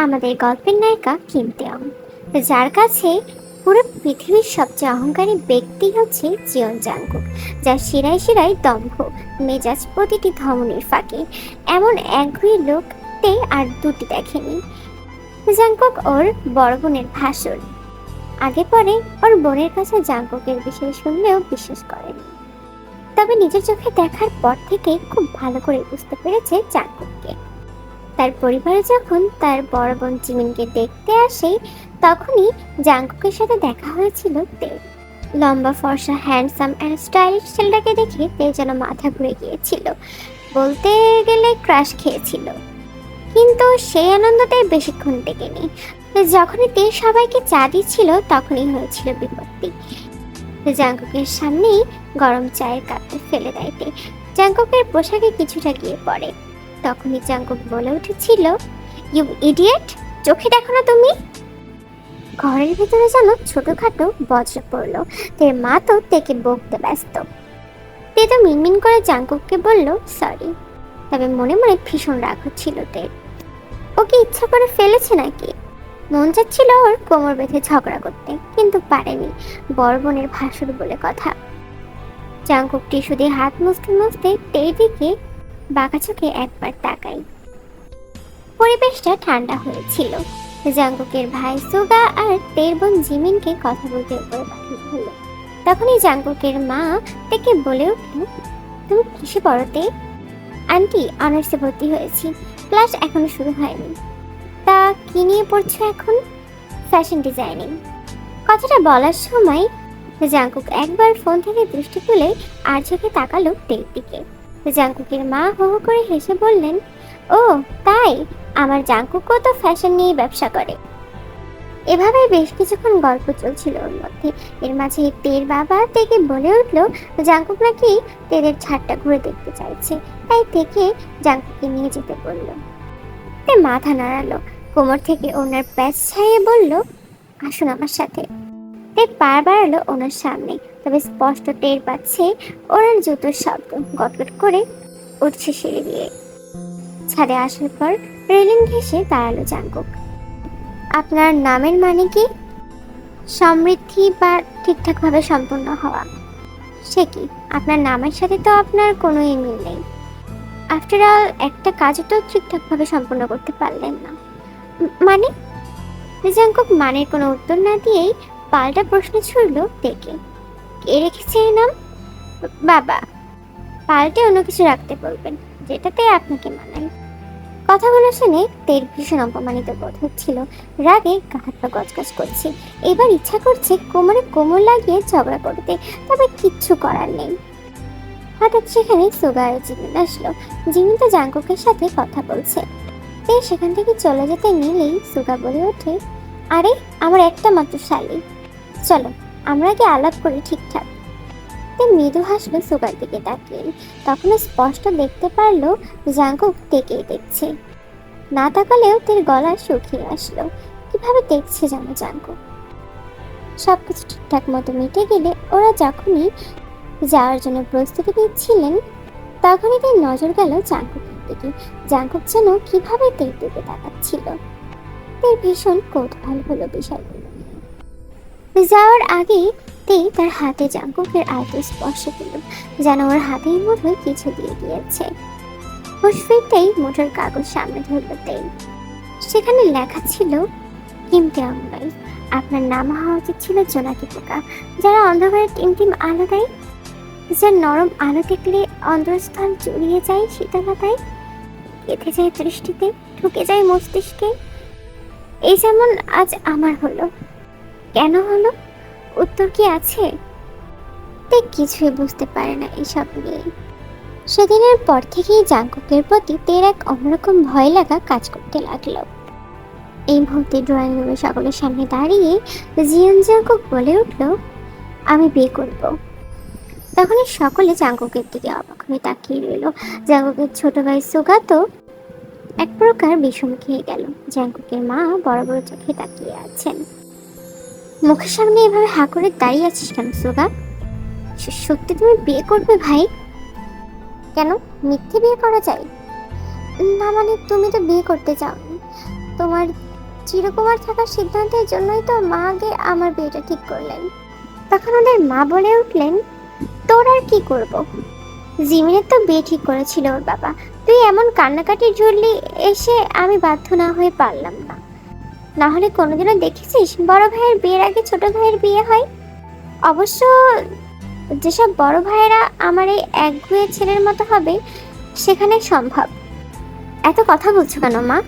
আমাদের গল্পের নায়িকা কিম তেয়ং, যার কাছে পুরো পৃথিবীর সবচেয়ে অহংকারী ব্যক্তি হচ্ছে জিয়ন জাংকুক, যার শিরায় শিরায় দম্ভ, মেজাজ প্রতিটি ধমনীর ফাঁকে। এমন একগুঁয়ে লোকতে আর দুটি দেখেনি। জাংকুক ওর বড় বোনের ভাসুর। আগে পরে ওর বোনের কাছে জাংকুকের বিষয় শুনলেও বিশ্বাস করেনি, তবে নিজের চোখে দেখার পর থেকে খুব ভালো করে বুঝতে পেরেছে জাংকুককে। তার পরিবারে যখন তার বড় বোন জিমিনকে দেখতে আসে, তখনই জাংকুকের সাথে দেখা হয়েছিল তে। লম্বা ফর্সা হ্যান্ডসাম অ্যান্ড স্টাইলিশ ছেলেটাকে দেখে তে যেন মাথা ঘুরে গিয়েছিল, বলতে গেলে ক্রাশ খেয়েছিল। কিন্তু সেই আনন্দতে বেশিক্ষণ টেকেনি। যখনই তে সবাইকে চা দিচ্ছিল, তখনই হয়েছিল বিপত্তি। জাংকুকের সামনেই গরম চায়ের কাপে ফেলে দেয় তে। জাংকুকের পোশাকে কিছুটা গিয়ে পড়ে। তখনই জাংকুক বলে উঠেছিল, ইউ ইডিয়েট, চোখে দেখো না তুমি? ঘরের ভিতরে যেন ছোটখাটো বজ্র পড়লো। তের মা তো তেকে বকতে ব্যস্ত। তে তো মিনমিন করে জাংকুককে বলল সরি, তবে মনে মনে ভীষণ রাগ হচ্ছিল তের। ওকে ইচ্ছা করে ফেলেছে নাকি? মন চাচ্ছিল ওর কোমর বেঁধে ঝগড়া করতে, কিন্তু পারেনি, বড় বোনের ভাসুর বলে কথা। জাংকুক টিস্যু দিয়ে হাত মুছতে মুছতে তের দিকে বাঁকা চোখে একবার তাকাই। পরিবেশটা ঠান্ডা হয়েছিল। জাংকুকের ভাই সুগা আর তের বোন জিমিনকে কথা বলতে উপরে পাঠানো হলো। তখনই জাংকুকের মা তেকে বলে উঠল, তুমি কিসে পড়তে? আন্টি, অনার্সে ভর্তি হয়েছি, ক্লাস এখনো শুরু হয়নি। তা কি নিয়ে পড়ছো এখন? Fashion designing. কথাটা বলার সময় জাংকুক একবার ফোন থেকে দৃষ্টি তুলে আর চোখে তাকালো তের দিকে। জাংকুকের মা হো হো করে হেসে বললেন, ও তাই, আমার জাংকুকও তো ফ্যাশন নিয়ে ব্যবসা করে। এভাবে বেশ কিছুক্ষণ গল্প চলছিল ওর মধ্যে। এর মাঝে তের বাবা তেকে বলে উঠলো জাংকুক নাকি তেদের ছাদটা ঘুরে দেখতে চাইছে, তাই তেকে জাংকুককে নিয়ে যেতে বলল। তে মাথা নাড়ালো, কোমর থেকে ওনার প্যাচ ছাইয়ে বলল, আসুন আমার সাথে। তে পা বাড়ালো ওনার সামনে, তবে স্পষ্ট টের পাচ্ছে ওনার জুতোর শব্দ গটগট করে উঠছে সিঁড়ি দিয়ে। ছাদে আসার পর রেলিং ঘেঁষে দাঁড়ালো জাংকুক। আপনার নামের মানে কি? সমৃদ্ধি বা ঠিকঠাকভাবে সম্পূর্ণ হওয়া। সে কি, আপনার নামের সাথে তো আপনার কোনো মিল নেই। আফটার অল, একটা কাজও তো ঠিকঠাকভাবে সম্পূর্ণ করতে পারলেন না। মানে? জাংকুক মানের কোনো উত্তর না দিয়েই পাল্টা প্রশ্ন ছুড়ল দেখে, কে রেখেছে এই নাম? বাবা। পাল্টে অন্য কিছু রাখতে বলবেন, যেটাতে আপনাকে মানায়। কথাগুলো শুনে তের ভীষণ অপমানিত বোধ হচ্ছিল। রাগে গা হাত পা গজগজ করছে। এবার ইচ্ছা করছে কোমরে কোমর লাগিয়ে ঝগড়া করতে, তবে কিচ্ছু করার নেই। হঠাৎ সেখানে সুগা আর জিমিন আসলো। জিমিন তো জাংকুকের সাথে কথা বলছে। তে সেখান থেকে চলে যেতে নিলেই সুগা বলে ওঠে, আরে আমার একটা মাত্র শালি, চলো আমরা কি আলাপ করি ঠিকঠাক। তে মৃদু হাসলো সুগার দিকে তাকিয়ে। তখনও স্পষ্ট দেখতে পারলো জাংকুক তেকেই দেখছে। না তাকালেও তের গলা শুকিয়ে আসলো। কিভাবে দেখছে যেন জাংকুক। সবকিছু ঠিকঠাক মতো মিটে গেলে ওরা যখনই যাওয়ার জন্য প্রস্তুতি নিচ্ছিলেন, তখনই তার নজর গেল জাংকুকের দিকে। জাংকুক যেন কিভাবে তের দিকে তাকাচ্ছিল। তের ভীষণ কৌতূহল হলো বিষয়গুলো। যাওয়ার আগে তেই তার হাতে জাংকুকের আলতো স্পর্শ পেল, যেন ওর হাতের মুঠোয় কিছু দিয়ে গিয়েছে। হুঁশ ফিরতেই মুঠোর কাগজ সামনে ধরল তেই। সেখানে লেখা ছিল, কিম তেয়ং ভাই, আপনার নাম হওয়া উচিত ছিল জোনাকি পোকা, যারা অন্ধকারে টিমটিম আলো দেয়, যার নরম আলো দেখলে অন্তরস্থল জড়িয়ে যায় শীতলতায়, গেঁথে যায় দৃষ্টিতে, ঢুকে যায় মস্তিষ্কে। এই যেমন আজ আমার হলো। কেন হলো? উত্তর কি আছে? তে কিছুই বুঝতে পারে না এসব নিয়ে। সেদিনের পর থেকেই জাংকুকের প্রতি তের এক অন্যরকম ভয় লাগা কাজ করতে লাগলো। এই মুহূর্তে ড্রয়িং রুমে সকলের সামনে দাঁড়িয়ে জিয়ন জাংকুক বলে উঠল, আমি বিয়ে করব। তখনই সকলে জাংকুকের দিকে অবাক হয়ে তাকিয়ে রইল। জাংকুকের ছোট ভাই সুগা তো এক প্রকার বিষম খেয়ে গেল। জাংকুকের মা বড় বড় চোখে তাকিয়ে আছেন। মুখের সামনে এভাবে হা করে দাঁড়িয়ে আছিস কেন সুগা? সত্যি তুমি বিয়ে করবে ভাই? কেন, মিথ্যে বিয়ে করা যায় না? মানে তুমি তো বিয়ে করতে চাওনি, তোমার চিরকুমার থাকার সিদ্ধান্তের জন্যই তো মা আগে আমার বিয়েটা ঠিক করলেন। তখন ওদের মা বলে উঠলেন, তোর আর কি করব, জিমিনের তো বিয়ে ঠিক করেছিল ওর বাবা, তুই এমন কান্নাকাটি জুড়লি, এসে আমি বাধ্য না হয়ে পারলাম না। না হলে কোনোদিনও দেখেছিস বড় ভাইয়ের বিয়ের আগে ছোট ভাইয়ের বিয়ে হয়? অবশ্য যেসব বড় ভাইয়েরা আমার এই একগুঁয়ে ছেলের মতো হবে সেখানে সম্ভব। এত কথা বলছো কেন মা?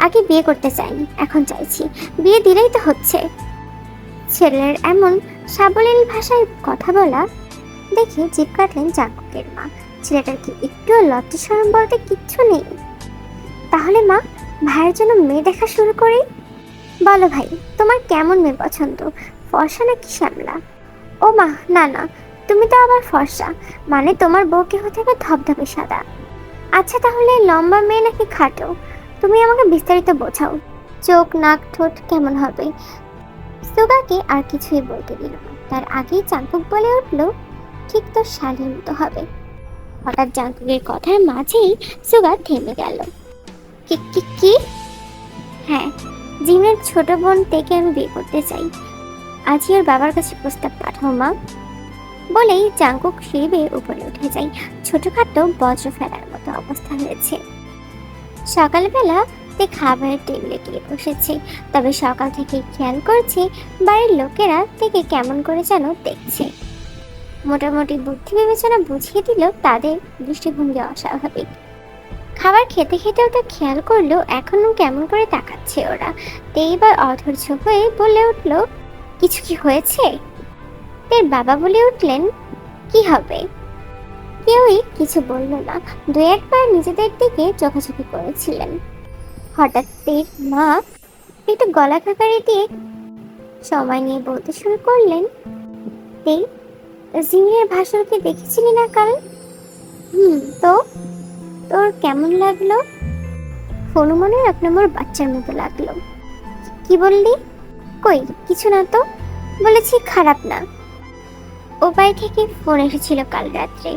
আগে বিয়ে করতে চাইনি, এখন চাইছি, বিয়ে দিলেই তো হচ্ছে। ছেলের এমন সাবলীল ভাষায় কথা বলা দেখে জিভ কাটলেন জাঙ্কুকের মা। ছেলেটার কি একটুও লজ্জা শরম বলতে কিচ্ছু নেই? তাহলে মা, ভাইয়ের জন্য মেয়ে দেখা শুরু করি। বলো ভাই, তোমার কেমন মেয়ে পছন্দ, ফর্সা নাকি শ্যামলা? ও মা, না না, তুমি তো আবার ফর্সা, মানে তোমার বউকে হতে হবে ধবধবে সাদা। আচ্ছা তাহলে লম্বা মেয়ে নাকি খাটো? তুমি আমাকে বিস্তারিত বোঝাও। চোখ, নাক, ঠোঁট কেমন হবে? সুগাকে আর কিছুই বলতে দিল না, তার আগেই জাঙ্কুক বলে উঠল, ঠিক তো শালীর মতো হবে। হঠাৎ জাঙ্কুকের কথার মাঝেই সুগা থেমে গেল। কি কি কি? হ্যাঁ, জিমের ছোট বোন থেকে আমি বিয়ে করতে চাই। আজই ওর বাবার কাছে প্রস্তাব পাঠাও মা। বলেই জাঙ্কুক সিঁড়ি বেয়ে উপরে উঠে যায়। ছোটখাটো বজ্র ফেলার মতো অবস্থা হয়েছে। সকালবেলা তে খাবারের টেবিলে গিয়ে বসেছে, তবে সকাল থেকে খেয়াল করছে বাড়ির লোকেরা থেকে কেমন করে যেন দেখছে। মোটামুটি বুদ্ধি বিবেচনা বুঝিয়ে দিল তাদের দৃষ্টিভঙ্গি অস্বাভাবিক। খাবার খেতে খেতেও তো খেয়াল করলো এখনো কেমন করে তাকাচ্ছে ওরা। এইবার অধৈর্য হয়ে বলে উঠল, কিছু কি হয়েছে? এর বাবা বলে উঠলেন, কি হবে? কেউই কিছু বলল না, দু একবার নিজেদের দিকে চোখাচোখি করেছিলেন। হঠাৎ তের মা একটু গলা খাকারি দিয়ে সময় নিয়ে বলতে শুরু করলেন, এই জিমিনের ভাষণকে দেখেছিলি না কাল? তো তোর কেমন লাগলো? হনুমানের এক নম্বর বাচ্চার মতো লাগলো। কি বললি? কই কিছু না তো, বলেছি খারাপ না। ও বাড়ি থেকে ফোন এসেছিল কাল রাত্রে,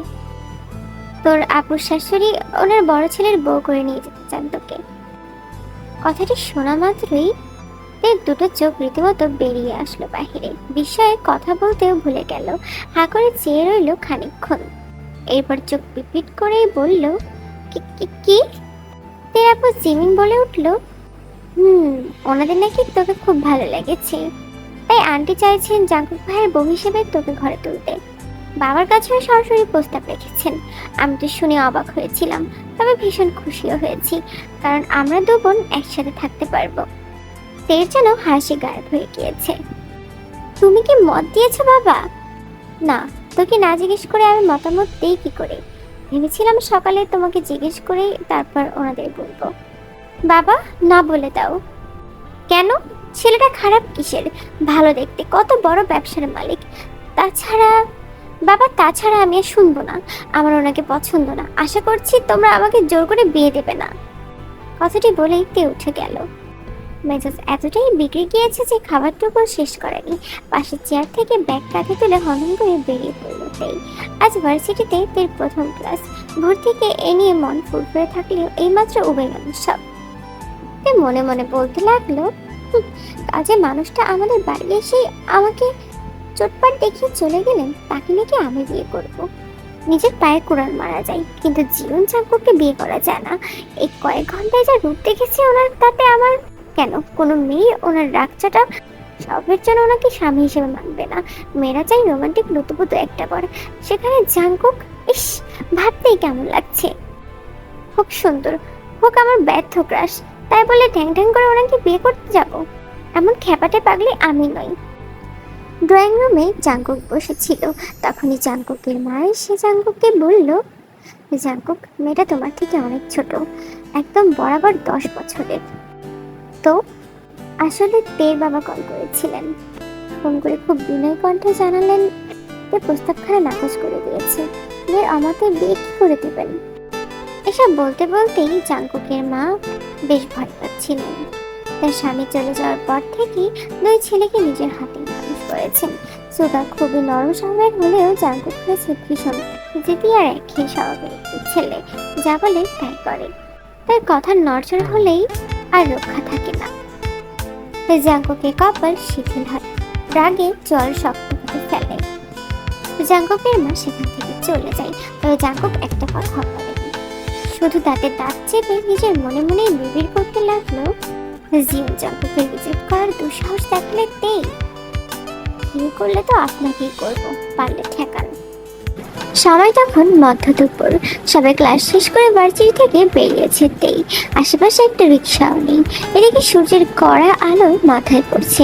তোর আপুর শাশুড়ি ওনার বড় ছেলের বউ করে নিয়ে যেতে চান তোকে। কথাটি শোনা মাত্রই এর দুটো চোখ রীতিমতো বেরিয়ে আসলো বাহিরে। বিস্ময়ে কথা বলতেও ভুলে গেল। হা করে চেয়ে রইল খানিকক্ষণ, এরপর চোখ পিটপিট করেই বলল, কি কি কি? তের আপু জিমিন বলে উঠল, ওনাদের নাকি তোকে খুব ভালো লেগেছে, তাই আন্টি চাইছেন জাঙ্কুক ভাইয়ের বউ হিসেবে তোকে ঘরে তুলতে। বাবার কাছেও সরাসরি প্রস্তাব রেখেছেন। আমি তো শুনে অবাক হয়েছিলাম, তবে ভীষণ খুশিও হয়েছি, কারণ আমরা দু বোন একসাথে থাকতে পারবো। তের যেন হাসি গায়েব হয়ে গিয়েছে। তুমি কি মত দিয়েছো বাবা? না, তোকে না জিজ্ঞেস করে আমি মতামত দিই কি করে? ভেবেছিলাম সকালে তোমাকে জিজ্ঞেস করে তারপর ওনাদের বলবো। বাবা, না বলে দাও। কেন? ছেলেটা খারাপ কিসের? ভালো দেখতে, কত বড় ব্যবসার মালিক। তাছাড়া তাছাড়া আমি আর শুনবো না। আমার ওনাকে পছন্দ না। আশা করছি তোমরা আমাকে জোর করে বিয়ে দেবে না। কথাটি বলেই তে উঠে গেল। মেজাজ এতটাই বিগড়ে গিয়েছে যে খাবারটুকু শেষ করেনি। পাশের চেয়ার থেকে ব্যাগ কাঁধে তুলে হনন করে বেরিয়ে পড়ল তেই। আজ ভার্সিটিতে তের প্রথম ক্লাস। ভোর থেকে এ নিয়ে মন ফুরফুরে থাকলেও এইমাত্র উবে গেল সব। তে মনে মনে বলতে লাগলো, কাজে মানুষটা আমাদের বাড়ি এসে আমাকে চোটপাট দেখিয়ে চলে গেলেন, তাকে নাকি আমি বিয়ে করব। নিজের পায়ে কোড়াল মারা যায়, কিন্তু জীবন চাঙ্কুকে বিয়ে করা যায় না। এই কয়েক ঘন্টায় যা রূপ দেখেছি ওনার, তাতে আমার কেন কোনো মেয়ে ওনার রাগচাটা সবের জন্য ওনাকে স্বামী হিসেবে মানবে না। মেয়েরা চাই রোমান্টিক লুতুপুতু একটা বর, সেখানে জাঙ্কুক, ইস, ভাবতেই কেমন লাগছে। খুব সুন্দর হোক আমার ব্যর্থ ক্রাশ, তাই বলে ঢ্যাং ঢ্যাং করে ওনাকে বিয়ে করতে যাব? এমন খ্যাপাটে পাগলি আমি নই। ড্রয়িং রুমে জাঙ্কুক বসেছিল। তখনই জাঙ্কুকের মা এসে জাঙ্কুককে বলল, জাঙ্কুক, মেয়েটা তোমার থেকে অনেক ছোট, একদম বরাবর 10 বছরের। তো আসলে তের বাবা কল করেছিলেন, ফোন করে খুব বিনয় কণ্ঠে জানালেন যে প্রস্তাবখানা নাকচ করে দিয়েছে, মেয়ের আমাকে বিয়ে কি করে দেবেন। এসব বলতে বলতেই জাঙ্কুকের মা বেশ ভয় পাচ্ছিলেন। তার স্বামী চলে যাওয়ার পর থেকেই দুই ছেলেকে নিজের হাতে মানুষ করেছেন। সুগা খুবই নরম স্বভাবের হলেও জাঙ্কুক হয়েছে ভীষণ জেদি আর একঘেয়ে স্বভাবের একটি ছেলে, যা বলে তাই করে। তার কথা নড়চড় হলেই আর রক্ষা থাকে না। জাঙ্কুকের কপাল শিথিল হয়, রাগে জল শক্ত করে ফেলে। জাঙ্কুকের মা সেখান থেকে চলে যায়। তবে জাঙ্কুক একটা কথা বলেনি, শুধু দাঁতে দাঁত চেপে নিজের মনে মনেই বিড়বিড় করতে লাগলো, জিয়ন জাঙ্কুকের রিজেক্ট করার দুঃসাহস দেখালে তেই বিয়ে করলে তো আপনাকেই করবো, পারলে ঠেকান। সময় তখন মধ্য দুপুর, সবাই ক্লাস শেষ করে ভার্সিটি থেকে বেরিয়েছে তেই। আশেপাশে একটা রিক্সাও নেই। এদিকে সূর্যের কড়া আলোয় মাথায় পড়ছে,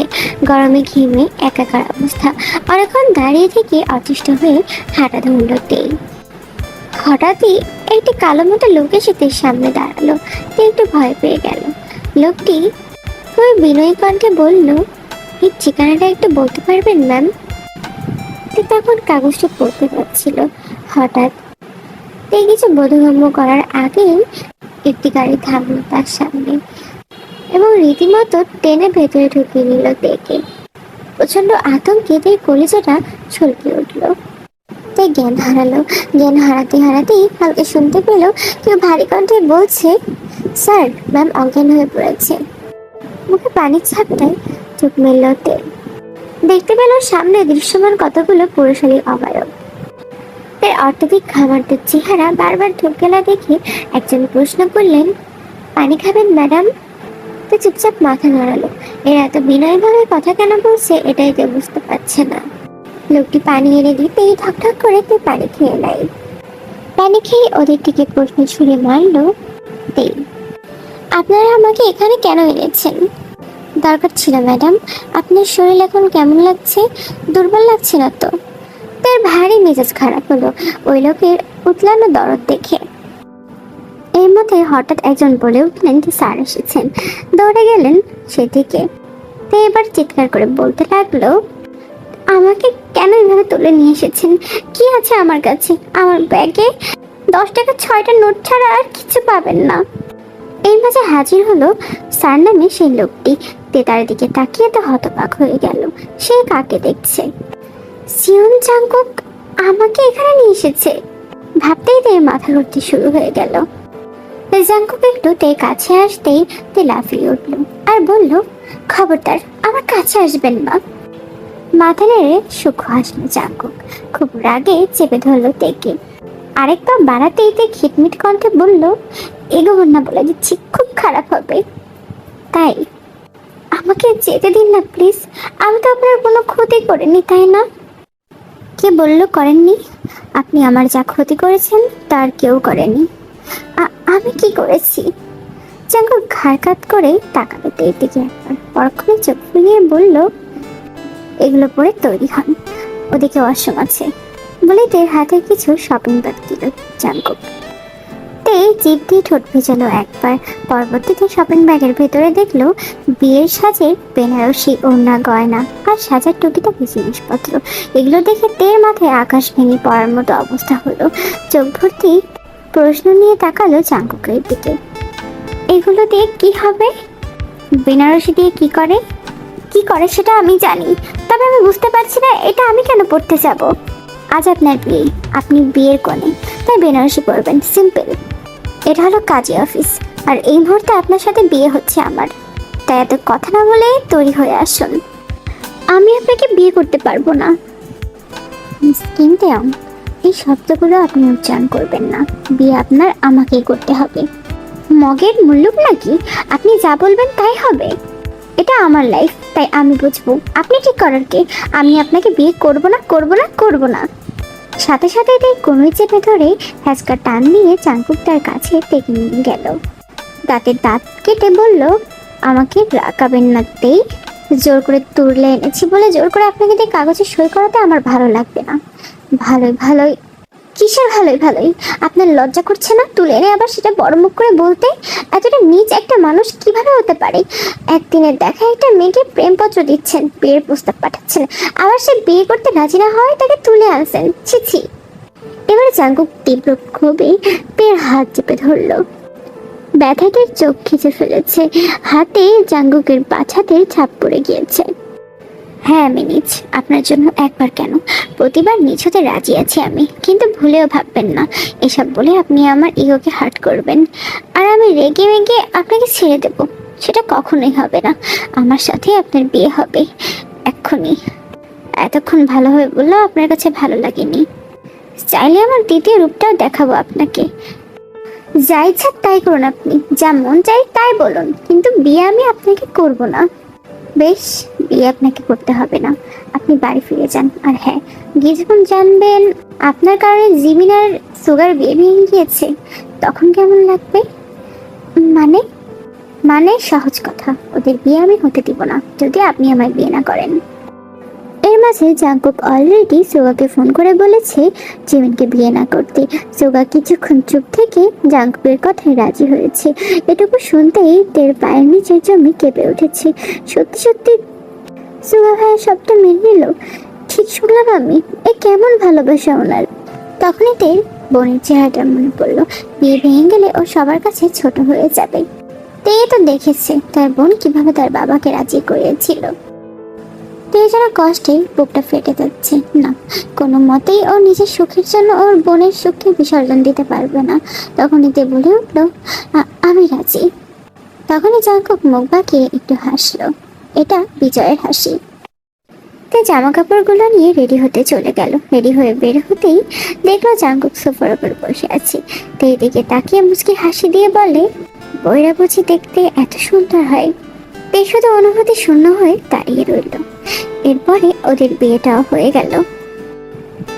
গরমে ঘিমে একাকার অবস্থা। অনেকক্ষণ দাঁড়িয়ে থেকে অতিষ্ঠ হয়ে হাঁটা ধরল তেই। হঠাৎই একটি কালো মতো লোক এসে তের সামনে দাঁড়ালো। তে একটু ভয় পেয়ে গেল। লোকটি খুবই বিনয়ী কণ্ঠে বলল, এই ঠিকানাটা একটু বলতে পারবেন ম্যাম? তখন কাগজটা পড়তে পারছিল। হঠাৎ কিছু বোধগম্য করার আগেই একটি গাড়ি থামলো তার সামনে এবং রীতিমতো টেনে ভেতরে ঢুকিয়ে নিল তেকে। প্রচন্ড আতঙ্কে তাই কলিজাটা ছলকে উঠলো। তাই জ্ঞান হারালো। জ্ঞান হারাতে হারাতেই হালকা শুনতে পেল কেউ ভারী কণ্ঠে বলছে, স্যার, ম্যাম অজ্ঞান হয়ে পড়েছে। মুখে পানির ছাপটায় চোখ মেলল তে। দেখতে পেল সামনে দৃশ্যমান কতগুলো পুরুষালী অবয়ব। এর অত্যধিক খামারদের চেহারা বারবার ঢুকেলা দেখে একজন প্রশ্ন করলেন, পানি খাবেন ম্যাডাম? তো চুপচাপ মাথা নাড়ালো। এর এত বিনয়ভাবে কথা কেন বলছে এটাই তো বুঝতে পারছে না। লোকটি পানি এনে দিতেই ঠকঠক করে তে পানি খেয়ে নেয়। পানি খেয়ে ওদের দিকে প্রশ্ন ছুড়ে মারল, তে আপনারা আমাকে এখানে কেন এনেছেন? দরকার ছিল ম্যাডাম। আপনার শরীর এখন কেমন লাগছে? দুর্বল লাগছে না তো? তার ভারী মেজাজ খারাপ হলো ওই লোকের উতলানো দরদ দেখে। এর মধ্যে হঠাৎ একজন বলে উঠলেন যে স্যার এসেছেন। দৌড়ে গেলেন সেদিকে। তো এবার চিৎকার করে বলতে লাগলো, আমাকে কেন এভাবে তুলে নিয়ে এসেছেন? কি আছে আমার কাছে? আমার ব্যাগে 10 টাকা 6টা নোট ছাড়া আর কিছু পাবেন না। এই মাঝে হাজির হলো স্যার নামে সেই লোকটি। তে তার দিকে তাকিয়ে তো হতবাক হয়ে গেল। সে কাকে দেখছে? জিয়ন জাঙ্কুক আমাকে এখানে নিয়ে এসেছে ভাবতেই তে মাথা ঘুরতে শুরু হয়ে গেল। জাঙ্কুক একটু তে কাছে আসতেই তে লাফিয়ে উঠল আর বলল, খবরদার আমার কাছে আসবেন না। মাথা নেড়ে সূক্ষ্ম হাসলো জাঙ্কুক। খুব রাগে চেপে ধরলো তেকে। আরেকবার বাড়াতেই তে খিটমিট কণ্ঠে বলল, এগোবেন না বলে দিচ্ছি, খুব খারাপ হবে। তাই আমাকে যেতে দিন না প্লিজ। আমি তো আপনার কোনো ক্ষতি করিনি, তাই না? কে বললো করেননি? আপনি আমার যা ক্ষতি করেছেন তার কেউ করেনি। আমি কি করেছি? জাঙ্কুক ঘাড় কাত করে তাকালো তের দিকে একবার, পরক্ষণে চোখ ফুলিয়ে বলল, এগুলো পরে তৈরি হন, ওদিকে ওয়াশরুম আছে। বলে তের হাতে কিছু শপিং ব্যাগ দিল জাঙ্কুক। তে জিভ দিয়ে ঠোঁট ভেজালো একবার। পরবর্তীতে শপিং ব্যাগের ভেতরে দেখলো বিয়ের সাজের বেনারসি ওড়না, গয়না আর সাজার টুকিটাকি জিনিসপত্র। এগুলো দেখে তের মাথায় আকাশ ভেঙে পড়ার মতো অবস্থা হলো। চোখ ভর্তি প্রশ্ন নিয়ে তাকালো জাঙ্কুকের দিকে। এগুলো দিয়ে কি হবে? বেনারসি দিয়ে কি করে? কি করে সেটা আমি জানি, তবে আমি বুঝতে পারছি না এটা আমি কেন পড়তে যাব। আজ আপনার বিয়ে, আপনি বিয়ের কোণে, তাই বেনারসি পরবেন, সিম্পল। এটা হলো কাজী অফিস, আর এই মুহূর্তে আপনার সাথে বিয়ে হচ্ছে আমার। তাই এত কথা না বলে তৈরি হয়ে আসুন। আমি আপনাকে বিয়ে করতে পারবো না। কিন্তু এই শব্দগুলো আপনি উচ্চারণ করবেন না। বিয়ে আপনার আমাকেই করতে হবে। মগের মুল্লুক নাকি? আপনি যা বলবেন তাই হবে। এটা আমার লাইফ, তাই আমি বুঝবো। আপনি ঠিক করার কে? আমি আপনাকে বিয়ে করবো না, করবো না, করবো না। সাথে সাথে তাই কোনোই চেপে ধরে হ্যাচকা টান দিয়ে জাঙ্কুক তার কাছে টেকে নিয়ে গেল। দাঁতের দাঁত কেটে বলল, আমাকে রাগাবেন না তেই। জোর করে তুলে এনেছি বলে জোর করে আপনাকে দিয়ে কাগজে সই করাতে আমার ভালো লাগবে না। ভালোই ভালোই কিসের ভালোই ভালোই? আপনার লজ্জা করছে না তুলে এনে আবার সেটা বড় মুখ করে বলতে? এতটা নীচ একটা মানুষ কিভাবে হতে পারে? একদিনের দেখা একটা মেয়েকে প্রেমপত্র দিচ্ছেন, বিয়ের প্রস্তাব পাঠাচ্ছেন, আবার সে বিয়ে করতে রাজি না হয় তাকে তুলে আনছেন। ছি ছি। এবার জাঙ্কুক তীব্র ক্ষোভে তের হাত চেপে ধরলো। ব্যথাটার চোখ খিচে ফেলেছে। হাতে জাঙ্কুকের বাছাতে ছাপ পড়ে গিয়েছে। হ্যাঁ আমি নিজ, আপনার জন্য একবার কেন প্রতিবার নিজ হতে রাজি আছি আমি, কিন্তু ভুলেও ভাববেন না এসব বলে আপনি আমার ইগোকে হার্ট করবেন আর আমি রেগে রেগে আপনাকে ছেড়ে দেব। সেটা কখনোই হবে না। আমার সাথে আপনার বিয়ে হবে এক্ষুনি। এতক্ষণ ভালোভাবে বললেও আপনার কাছে ভালো লাগেনি। চাইলে আমার দ্বিতীয় রূপটাও দেখাবো আপনাকে। যা ইচ্ছা তাই করুন, আপনি যা মন চাই তাই বলুন, কিন্তু বিয়ে আমি আপনাকে করব না। বেশ, বিয়ে আপনাকে করতে হবে না, আপনি বাড়ি ফিরে যান। আর হ্যাঁ, গিয়ে যখন জানবেন আপনার কারণে জিমিন আর সুগার বিয়ে ভেঙে গিয়েছে, তখন কেমন লাগবে? মানে মানে সহজ কথা, ওদের বিয়ে আমি হতে দিব না যদি আপনি আমার বিয়ে না করেন। এর মাঝে জাংকুক অলরেডি সুগাকে ফোন করে বলেছে জিমিনকে বিয়ে না করতে। সুগা কিছুক্ষণ চুপ থেকে জাংকুকের কথায় রাজি হয়েছে। এটুকু শুনতেই তের পায়ের নিচে জমি কেঁপে উঠেছে। সত্যি সত্যি সুগা ভাইয়ের সবটা মেনে নিল। ঠিক শুনলাম আমি? এ কেমন ভালোবাসা ওনার। তখনই তের বোনের চেহারাটা মনে পড়লো। বিয়ে ভেঙে গেলে ও সবার কাছে ছোট হয়ে যাবে। তে তো দেখেছে তার বোন কিভাবে তার বাবাকে রাজি করিয়েছিল। তে যেন কষ্টে বুকটা ফেটে যাচ্ছে। না, কোনো মতেই ও নিজের সুখের জন্য ওর বোনের সুখকে বিসর্জন দিতে পারবে না। তখনই তে বলে উঠল, আমি রাজি। তখনই জাংকুক মুখ বাঁকিয়ে একটু হাসলো। এটা বিজয়ের হাসি। তে জামা কাপড়গুলো নিয়ে রেডি হতে চলে গেল। রেডি হয়ে বের হতেই দেখলো জাংকুক সোফার উপর বসে আছে। তে দিকে তাকিয়ে মুচকি হাসি দিয়ে বলে, বইরা বুঝি দেখতে এত সুন্দর হয়? তে শুধু অনুভূতি শূন্য হয়ে দাঁড়িয়ে রইল। এরপরে ওদের বিয়েটাও হয়ে গেল।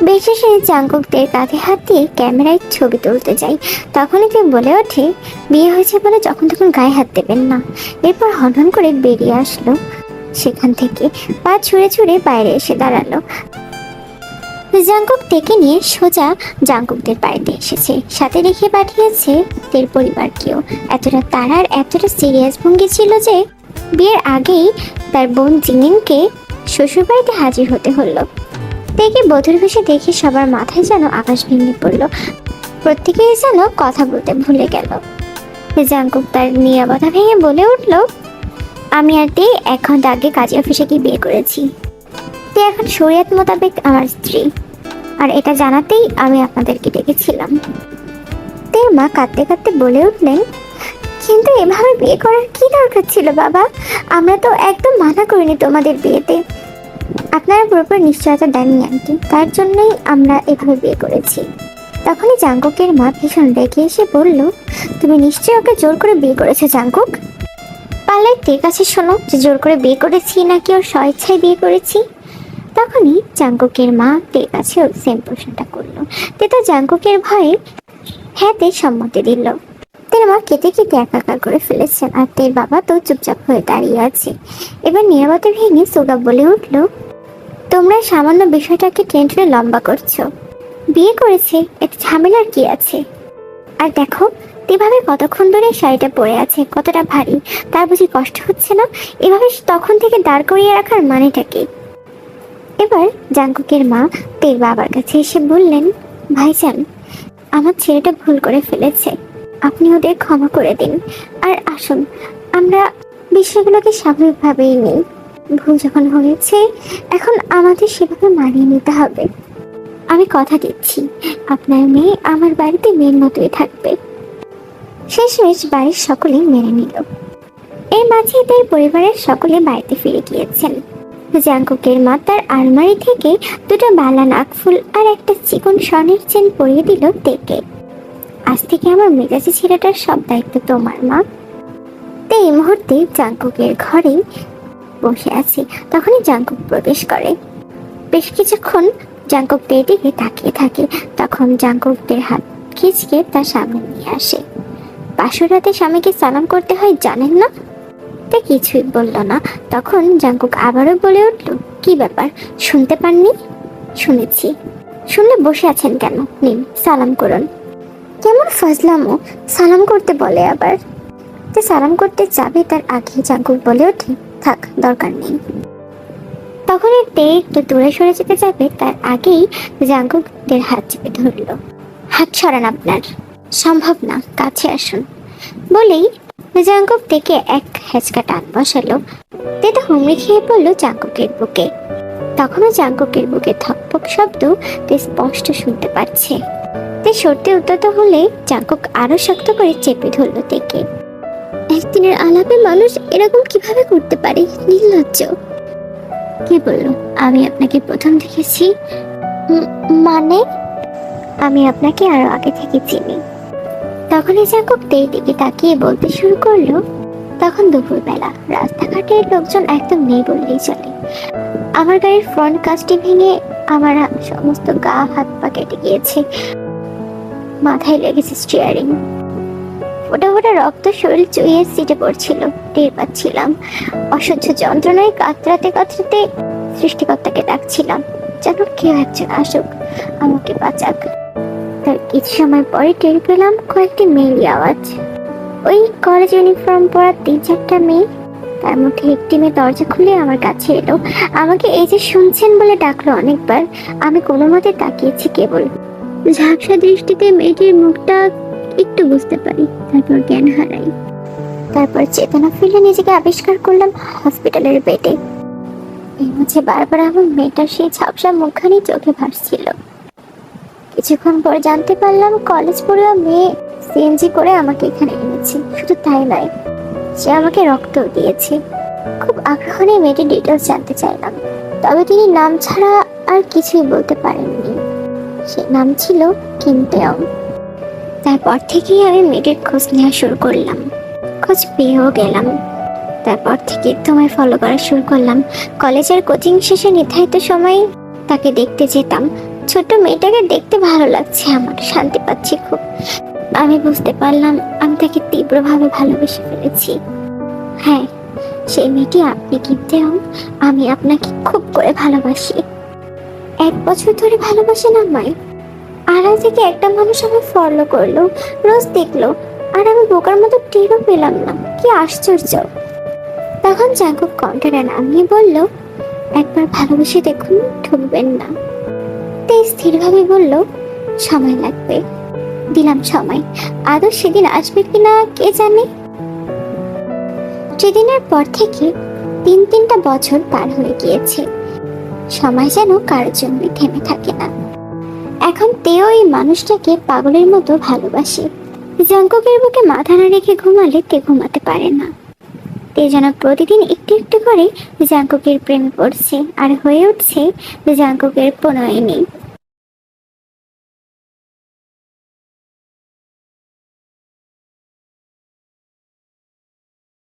বেশেষে জাংকুকদের কাঁধে হাত দিয়ে ক্যামেরায় ছবি তুলতে যাই। তখনই কেউ বলে ওঠে, বিয়ে হয়েছে বলে যখন তখন গায়ে হাত দেবেন না। এরপর হনহন করে বেরিয়ে আসলো সেখান থেকে। পা ছুঁড়ে ছুঁড়ে বাইরে এসে দাঁড়ালো। জাংকুক থেকে নিয়ে সোজা জাংকুকদের বাড়িতে এসেছে। সাথে রেখে পাঠিয়েছে তের পরিবারকেও। এতটা তারার এতটা সিরিয়াস ভঙ্গি ছিল যে বিয়ের আগেই তার বোন জিমিনকে শ্বশুরবাড়িতে হাজির হতে হলো। তেকে বধূর বেশে দেখে সবার মাথায় যেন আকাশ ভেঙে পড়লো। প্রত্যেকেই যেন কথা বলতে ভুলে গেল। জাংকুক তার নীরবতা ভেঙে বলে উঠল, আমি আর তে 1 ঘন্টা আগে কাজী অফিসে গিয়ে বিয়ে করেছি। তে এখন শরীয়ত মোতাবেক আমার স্ত্রী, আর এটা জানাতেই আমি আপনাদেরকে ডেকেছিলাম। তের মা কাঁদতে কাঁদতে বলে উঠলেন, কিন্তু এভাবে বিয়ে করার কি দরকার ছিল বাবা? আমরা তো একদম মানা করিনি তোমাদের বিয়েতে। আপনারা পুরোপুরি নিশ্চয়তা দেননি আন্টি, তার জন্যই আমরা এভাবে বিয়ে করেছি। তখনই জাংকুকের মা ভীষণ রেগে এসে বলল, তুমি নিশ্চয়ই ওকে জোর করে বিয়ে করেছো জাংকুক। পারলে তের কাছে শোনো যে জোর করে বিয়ে করেছি নাকি ওর স্বেচ্ছায় বিয়ে করেছি। তখনই জাংকুকের মা তের কাছে ওর সেম প্রশ্নটা করলো। তে তো জাংকুকের ভয়ে হ্যাঁতে সম্মতি দিল। তের মা কেটে কেটে একাকার করে ফেলেছেন, আর তের বাবা তো চুপচাপ হয়ে দাঁড়িয়ে আছে। এবার নীরবতা ভেঙে সুগা বলে উঠল, তোমরা সামান্য বিষয়টাকে টেনে টেনে লম্বা করছো। বিয়ে করেছে, এতে ঝামেলার কি আছে? আর দেখো এভাবে কতক্ষণ ধরে শাড়িটা পরে আছে, কতটা ভারী, তার বুঝি কষ্ট হচ্ছে না? এভাবে তখন থেকে দাঁড় করিয়ে রাখার মানেটা কি? এবার জাংকুকের মা তের বাবার কাছে এসে বললেন, ভাইজান, আমার ছেলেটা ভুল করে ফেলেছে, আপনি ওদের ক্ষমা করে দিন। আর আসুন আমরা বিষয়গুলোকে স্বাভাবিকভাবেই নেই। ভুল যখন হয়েছে এখন আমাদের সেভাবে মানিয়ে নিতে হবে। আমি কথা দিচ্ছি আপনার মেয়ে আমার বাড়িতে মেয়ের মতোই থাকবে। শেষমেশ বাড়ির সকলেই মেনে নিল। এর মাঝে তার পরিবারের সকলে বাড়িতে ফিরে গিয়েছেন। জাংকুকের মা তার আলমারি থেকে 2টা বালা নাকফুল আর একটা চিকন স্বর্ণের চেন পরিয়ে দিল তেকে। আজ থেকে আমার মেজাজি ছেলেটার সব দায়িত্ব তোমার মা। তে এই মুহূর্তে জাংকুকের ঘরে বসে আছে। তখনই জাংকুক প্রবেশ করে। বেশ কিছুক্ষণ জাংকুক তের দিকে তাকিয়ে থাকে। তখন জাংকুকদের হাত খিচকে তার সামনে নিয়ে আসে। বাসর রাতে স্বামীকে সালাম করতে হয় জানেন না? তে কিছুই বলল না। তখন জাংকুক আবারও বলে উঠল, কি ব্যাপার, শুনতে পাননি? শুনেছি। শুনলে বসে আছেন কেন? নিন সালাম করুন। কেমন ফাজলামো, সালাম করতে বলে আবার। তে সালাম করতে যাবে তার আগে জাংকুক বলে ওঠে, থাক দরকার নেই। তখন তে একটু দূরে সরে যেতে যাবে তার আগেই জাংকুকদের হাত চেপে ধরল। হাত সরান আপনার, সম্ভব না, কাছে আসুন বলেই জাংকুক থেকে এক হেঁচকা টান বসালো। তে তো হুমড়ি খেয়ে পড়লো জাংকুকের বুকে। তখনও জাংকুকের বুকে থকপক শব্দ তে স্পষ্ট শুনতে পাচ্ছে। তে সরতে উদ্যত হলে জাংকুক আরো শক্ত করে চেপে ধরলো তেকে। একদিনের আলাপে মানুষ এরকম কিভাবে করতে পারে? নির্লজ্জ। কে বললো আমি আপনাকে প্রথম দেখেছি? মানে? আমি আপনাকে আরো আগে থেকে চিনি। তখনই জাঙ্কুক তেই দিকে তাকিয়ে বলতে শুরু করলো, তখন দুপুরবেলা রাস্তাঘাটের লোকজন একদম নেই বললেই চলে। আমার গাড়ির ফ্রন্ট কাজটি ভেঙে আমার সমস্ত গা হাত পা কেটে গিয়েছে, মাথায় লেগেছে স্টিয়ারিং। ফোটা ফোটা রক্ত শরীর চুইয়ে সিটে পড়ছিল, টের পাচ্ছিলাম। অসহ্য যন্ত্রণায় কাতরাতে কাতরাতে সৃষ্টিকর্তাকে ডাকছিলাম যেন কেউ একজন আসুক, আমাকে বাঁচাক। তার কিছু সময় পরে টের পেলাম কয়েকটি মেয়েলি আওয়াজ। ওই কলেজ ইউনিফর্ম পরা 3-4টা মেয়ে। তার মধ্যে একটি মেয়ে দরজা খুলে আমার কাছে এলো, আমাকে এই যে শুনছেন বলে ডাকলো অনেকবার। আমি কোনো মতে তাকিয়েছি কেবল। ঝাপসা দৃষ্টিতে মেয়েটির মুখটা একটু বুঝতে পারি, তারপর জ্ঞান হারাই। তারপর চেতনা ফিরে নিজেকে আবিষ্কার করলাম হসপিটালের বেডে। এর মাঝে বারবার আমার মেয়েটার সেই ঝাপসা মুখখানি চোখে ভাসছিল। কিছুক্ষণ পর জানতে পারলাম কলেজ পড়ুয়া মেয়ে সিএনজি করে আমাকে এখানে এনেছে। শুধু তাই নয়, সে আমাকে রক্ত দিয়েছে। খুব আগ্রহ নিয়ে মেয়েটির ডিটেলস জানতে চাইলাম, তবে তিনি নাম ছাড়া আর কিছুই বলতে পারেননি। সে নাম ছিল কিম তেয়ং। তারপর থেকেই আমি মেয়েটির খোঁজ নেওয়া শুরু করলাম, খোঁজ পেয়েও গেলাম। তারপর থেকে তোমায় ফলো করা শুরু করলাম। কলেজের কোচিং শেষে নির্ধারিত সময় তাকে দেখতে যেতাম। ছোট মেয়েটাকে দেখতে ভালো লাগছে আমার, শান্তি পাচ্ছি খুব। আমি বুঝতে পারলাম আমি তাকে তীব্রভাবে ভালোবেসে ফেলেছি। হ্যাঁ, সেই মেয়েটি আপনি। কিম তেয়ং, আমি আপনাকে খুব করে ভালোবাসি। 1 বছর ধরে ভালোবাসেন আমায়। আড়াল থেকে একটা মানুষ আমায় ফলো করলো, রোজ দেখলো, আর আমি বোকার মতো টেরও পেলাম না। কি আশ্চর্য! তখন জাঙ্কুক কণ্ঠটা নামিয়ে বলল, একবার ভালোবেসে দেখুন, ঠকবেন না। তে স্থিরভাবে বলল, সময় লাগবে। দিলাম সময়, আদৌ সেদিন আসবে কিনা কে জানে। সেদিনের পর থেকে 3-3টা বছর পার হয়ে গিয়েছে। সময় যেন কারোর জন্য থেমে থাকে না। এখন তেও এই মানুষটাকে পাগলের মতো ভালোবাসে। জাঙ্কুকের বুকে মাথা না রেখে ঘুমালে তে ঘুমাতে পারে না। তে যেন প্রতিদিন একটু একটু করে জাঙ্কুকের প্রেমে পড়ছে আর হয়ে উঠছে জাঙ্কুকের প্রণয়িনী।